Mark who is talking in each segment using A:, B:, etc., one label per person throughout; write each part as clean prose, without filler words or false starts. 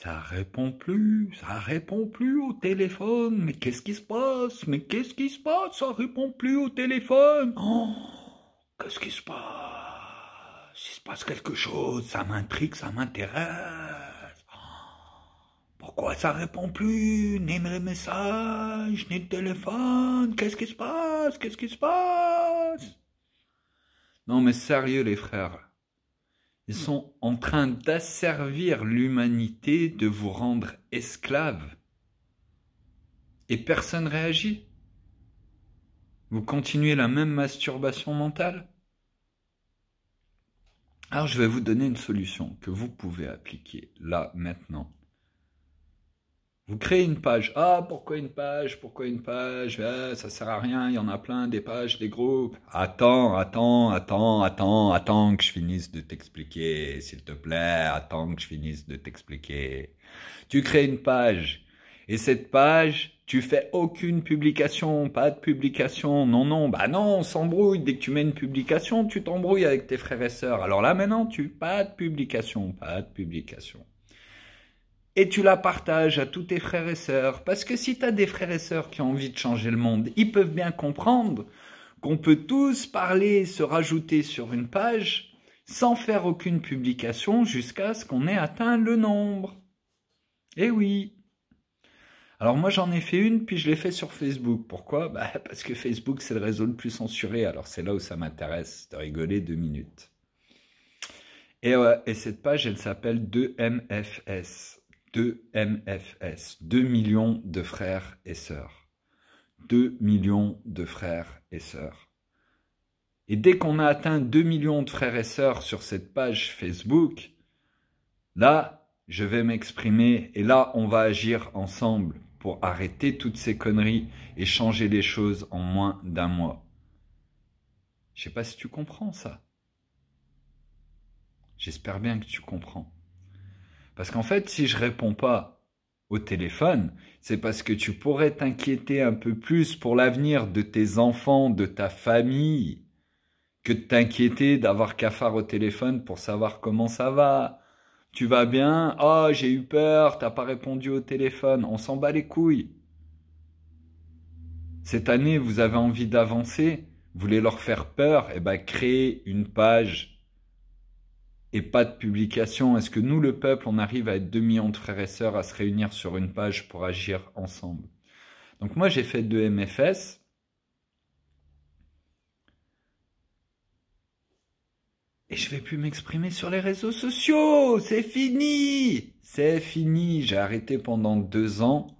A: Ça répond plus au téléphone. Mais qu'est-ce qui se passe? Mais qu'est-ce qui se passe? Ça répond plus au téléphone. Oh, qu'est-ce qui se passe? Il se passe quelque chose, ça m'intrigue, ça m'intéresse. Pourquoi ça répond plus? Ni mes messages, ni le téléphone. Qu'est-ce qui se passe? Qu'est-ce qui se passe? Non mais sérieux les frères. Ils sont en train d'asservir l'humanité, de vous rendre esclaves. Et personne réagit. Vous continuez la même masturbation mentale. Alors je vais vous donner une solution que vous pouvez appliquer là, maintenant. Vous créez une page. Ah, pourquoi une page? Pourquoi une page? Ah, ça sert à rien, il y en a plein, des pages, des groupes. Attends que je finisse de t'expliquer, s'il te plaît. Attends que je finisse de t'expliquer. Tu crées une page. Et cette page, tu fais aucune publication, pas de publication. Non, bah non, on s'embrouille. Dès que tu mets une publication, tu t'embrouilles avec tes frères et sœurs. Alors là, maintenant, pas de publication, pas de publication. Et tu la partages à tous tes frères et sœurs. Parce que si tu as des frères et sœurs qui ont envie de changer le monde, ils peuvent bien comprendre qu'on peut tous parler, se rajouter sur une page sans faire aucune publication jusqu'à ce qu'on ait atteint le nombre. Eh oui. Alors moi j'en ai fait une, puis je l'ai fait sur Facebook. Pourquoi? Parce que Facebook c'est le réseau le plus censuré. Alors c'est là où ça m'intéresse de rigoler 2 minutes. Et cette page elle s'appelle 2MFS. 2MFS, 2 millions de frères et sœurs. 2 millions de frères et sœurs. Et dès qu'on a atteint 2 millions de frères et sœurs sur cette page Facebook, là, je vais m'exprimer et là, on va agir ensemble pour arrêter toutes ces conneries et changer les choses en moins d'1 mois. Je sais pas si tu comprends ça. J'espère bien que tu comprends. Parce qu'en fait, si je réponds pas au téléphone, c'est parce que tu pourrais t'inquiéter un peu plus pour l'avenir de tes enfants, de ta famille, que de t'inquiéter d'avoir cafard au téléphone pour savoir comment ça va. Tu vas bien? Oh, j'ai eu peur, t'as pas répondu au téléphone. On s'en bat les couilles. Cette année, vous avez envie d'avancer, vous voulez leur faire peur, eh ben, créez une page et pas de publication. Est-ce que nous, le peuple, on arrive à être 2 millions de frères et sœurs à se réunir sur une page pour agir ensemble? Donc moi, j'ai fait 2MFS. Et je vais plus m'exprimer sur les réseaux sociaux. C'est fini. C'est fini. J'ai arrêté pendant 2 ans.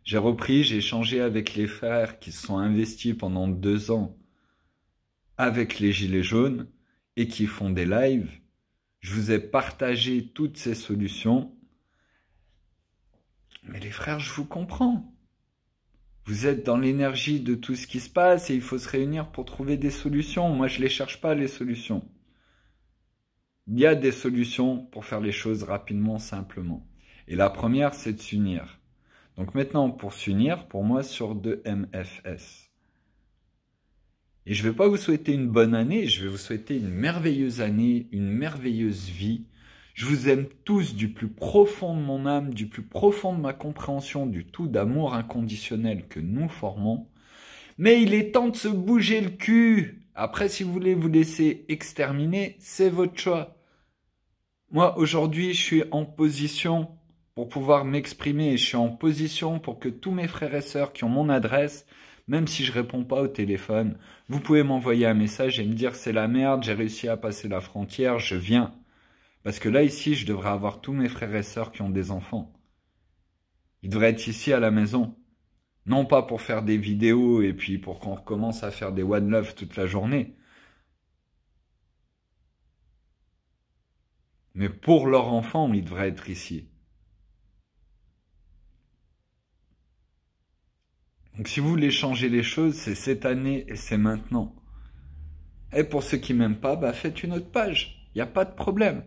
A: J'ai repris, j'ai échangé avec les frères qui se sont investis pendant 2 ans avec les Gilets jaunes et qui font des lives. Je vous ai partagé toutes ces solutions. Mais les frères, je vous comprends. Vous êtes dans l'énergie de tout ce qui se passe et il faut se réunir pour trouver des solutions. Moi, je ne les cherche pas, les solutions. Il y a des solutions pour faire les choses rapidement, simplement. Et la première, c'est de s'unir. Donc maintenant, pour s'unir, pour moi, sur 2MFS. Et je ne vais pas vous souhaiter une bonne année, je vais vous souhaiter une merveilleuse année, une merveilleuse vie. Je vous aime tous du plus profond de mon âme, du plus profond de ma compréhension du tout d'amour inconditionnel que nous formons. Mais il est temps de se bouger le cul. Après, si vous voulez vous laisser exterminer, c'est votre choix. Moi, aujourd'hui, je suis en position pour pouvoir m'exprimer. Je suis en position pour que tous mes frères et sœurs qui ont mon adresse, même si je réponds pas au téléphone, vous pouvez m'envoyer un message et me dire c'est la merde, j'ai réussi à passer la frontière, je viens. Parce que là, ici, je devrais avoir tous mes frères et sœurs qui ont des enfants. Ils devraient être ici à la maison. Non pas pour faire des vidéos et puis pour qu'on recommence à faire des one love toute la journée. Mais pour leurs enfants, ils devraient être ici. Donc si vous voulez changer les choses, c'est cette année et c'est maintenant. Et pour ceux qui m'aiment pas, faites une autre page. Il n'y a pas de problème.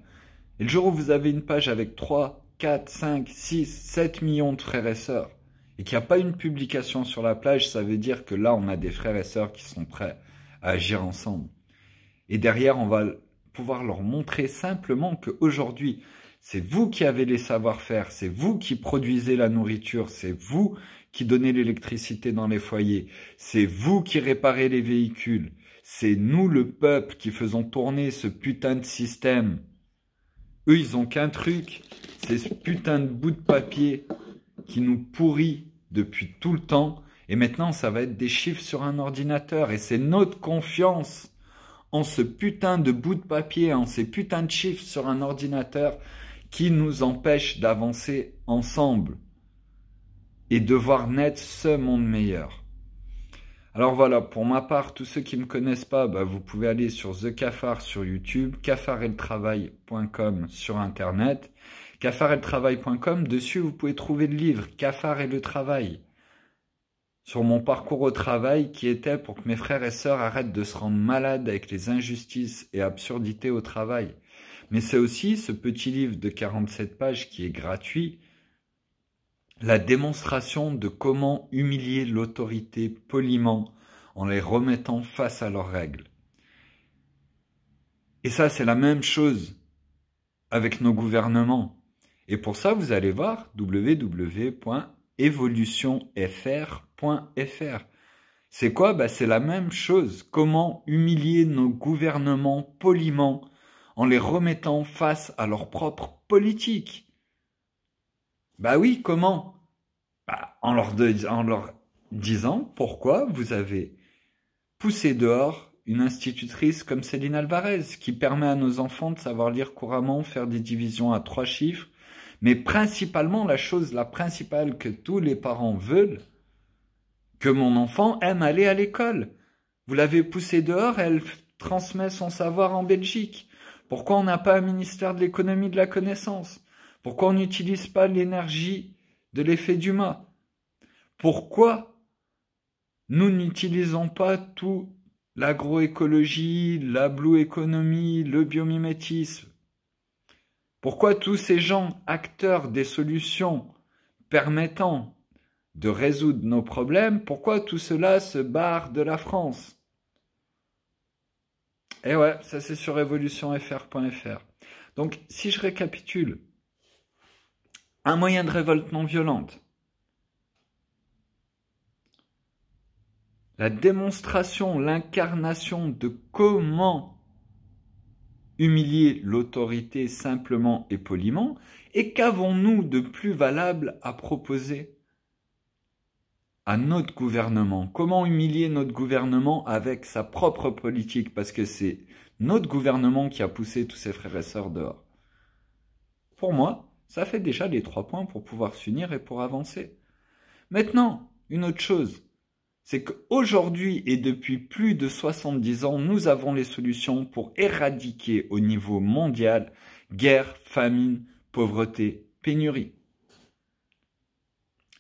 A: Et le jour où vous avez une page avec 3, 4, 5, 6, 7 millions de frères et sœurs, et qu'il n'y a pas une publication sur la plage, ça veut dire que là, on a des frères et sœurs qui sont prêts à agir ensemble. Et derrière, on va pouvoir leur montrer simplement qu'aujourd'hui, C'est vous qui avez les savoir-faire, c'est vous qui produisez la nourriture, c'est vous qui donnez l'électricité dans les foyers, c'est vous qui réparez les véhicules, c'est nous le peuple qui faisons tourner ce putain de système. Eux, ils ont qu'un truc, c'est ce putain de bout de papier qui nous pourrit depuis tout le temps, et maintenant ça va être des chiffres sur un ordinateur, et c'est notre confiance en ce putain de bout de papier, en ces putains de chiffres sur un ordinateur qui nous empêche d'avancer ensemble et de voir naître ce monde meilleur. Alors voilà, pour ma part, tous ceux qui ne me connaissent pas, vous pouvez aller sur The Cafard sur YouTube, cafardeltravail.com sur Internet, cafardeltravail.com, dessus vous pouvez trouver le livre Cafard et le travail, sur mon parcours au travail qui était pour que mes frères et sœurs arrêtent de se rendre malades avec les injustices et absurdités au travail. Mais c'est aussi ce petit livre de 47 pages qui est gratuit, la démonstration de comment humilier l'autorité poliment en les remettant face à leurs règles. Et ça, c'est la même chose avec nos gouvernements. Et pour ça, vous allez voir www.evolutionfr.fr. C'est quoi? C'est la même chose. Comment humilier nos gouvernements poliment en les remettant face à leur propre politique. Oui, comment? En leur disant pourquoi vous avez poussé dehors une institutrice comme Céline Alvarez, qui permet à nos enfants de savoir lire couramment, faire des divisions à 3 chiffres, mais principalement, la chose la principale que tous les parents veulent, que mon enfant aime aller à l'école. Vous l'avez poussée dehors, elle transmet son savoir en Belgique. Pourquoi on n'a pas un ministère de l'économie de la connaissance? Pourquoi on n'utilise pas l'énergie de l'effet d'Humain? Pourquoi nous n'utilisons pas tout l'agroécologie, la blue economy, le biomimétisme? Pourquoi tous ces gens, acteurs des solutions permettant de résoudre nos problèmes, pourquoi tout cela se barre de la France? Et ouais, ça c'est sur evolutionfr.fr. Donc, si je récapitule, un moyen de révolte non violente, la démonstration, l'incarnation de comment humilier l'autorité simplement et poliment, et qu'avons-nous de plus valable à proposer à notre gouvernement? Comment humilier notre gouvernement avec sa propre politique? Parce que c'est notre gouvernement qui a poussé tous ses frères et sœurs dehors. Pour moi, ça fait déjà les 3 points pour pouvoir s'unir et pour avancer. Maintenant, une autre chose, c'est qu'aujourd'hui et depuis plus de 70 ans, nous avons les solutions pour éradiquer au niveau mondial guerre, famine, pauvreté, pénurie.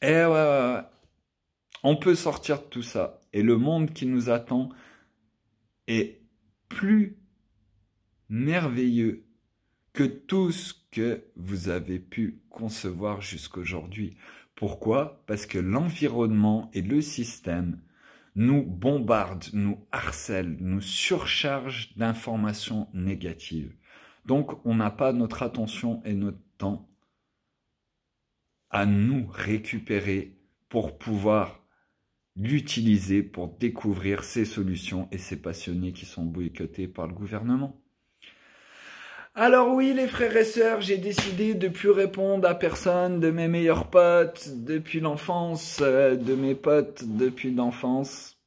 A: Et ouais. On peut sortir de tout ça. Et le monde qui nous attend est plus merveilleux que tout ce que vous avez pu concevoir jusqu'aujourd'hui. Pourquoi? Parce que l'environnement et le système nous bombardent, nous harcèlent, nous surchargent d'informations négatives. Donc, on n'a pas notre attention et notre temps à nous récupérer pour pouvoir l'utiliser pour découvrir ces solutions et ces passionnés qui sont boycottés par le gouvernement. Alors oui, les frères et sœurs, j'ai décidé de plus répondre à personne de mes meilleurs potes depuis l'enfance, de mes potes depuis l'enfance,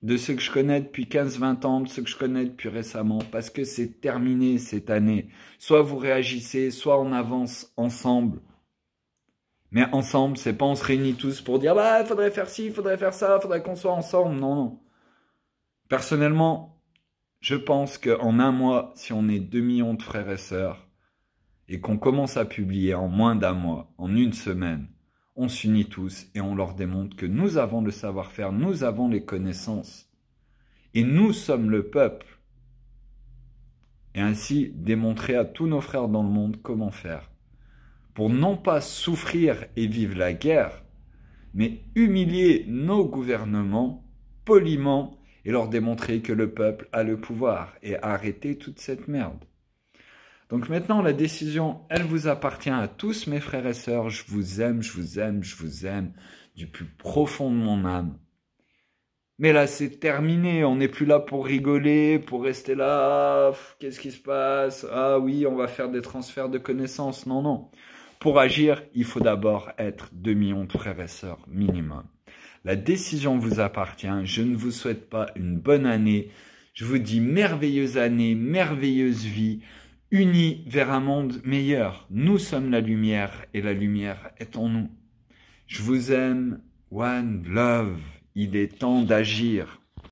A: de ceux que je connais depuis 15-20 ans, de ceux que je connais depuis récemment, parce que c'est terminé cette année. Soit vous réagissez, soit on avance ensemble. Mais ensemble, c'est pas on se réunit tous pour dire « faudrait faire ci, faudrait faire ça, faudrait qu'on soit ensemble ». Non. Personnellement, je pense qu'en un mois, si on est 2 millions de frères et sœurs et qu'on commence à publier en moins d'un mois, en une semaine, on s'unit tous et on leur démontre que nous avons le savoir-faire, nous avons les connaissances et nous sommes le peuple. Et ainsi démontrer à tous nos frères dans le monde comment faire pour non pas souffrir et vivre la guerre, mais humilier nos gouvernements poliment et leur démontrer que le peuple a le pouvoir et arrêter toute cette merde. Donc maintenant, la décision, elle vous appartient à tous, mes frères et sœurs. Je vous aime, je vous aime, je vous aime du plus profond de mon âme. Mais là, c'est terminé. On n'est plus là pour rigoler, pour rester là. Qu'est-ce qui se passe? Ah oui, on va faire des transferts de connaissances. Non, non. Pour agir, il faut d'abord être 2 millions de frères et sœurs minimum. La décision vous appartient. Je ne vous souhaite pas une bonne année. Je vous dis merveilleuse année, merveilleuse vie, unis vers un monde meilleur. Nous sommes la lumière et la lumière est en nous. Je vous aime. One love. Il est temps d'agir.